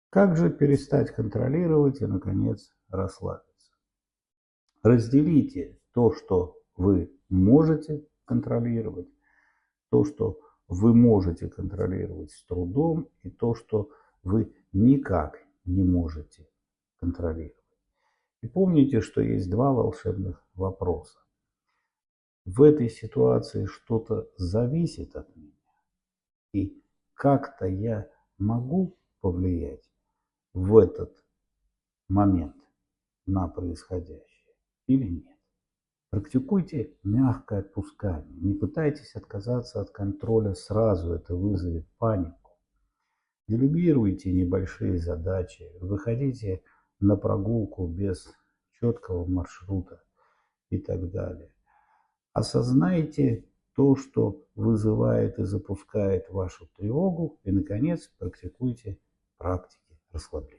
Как же перестать контролировать и, наконец, расслабиться? Разделите то, что вы можете контролировать, то, что вы можете контролировать с трудом, и то, что вы никак не можете контролировать. И помните, что есть два волшебных вопроса. В этой ситуации что-то зависит от меня, и как-то я могу повлиять в этот момент на происходящее или нет. Практикуйте мягкое отпускание. Не пытайтесь отказаться от контроля сразу, это вызовет панику. Делегируйте небольшие задачи, выходите на прогулку без четкого маршрута и так далее. Осознайте то, что вызывает и запускает вашу тревогу, и, наконец, практикуйте практики расслабления.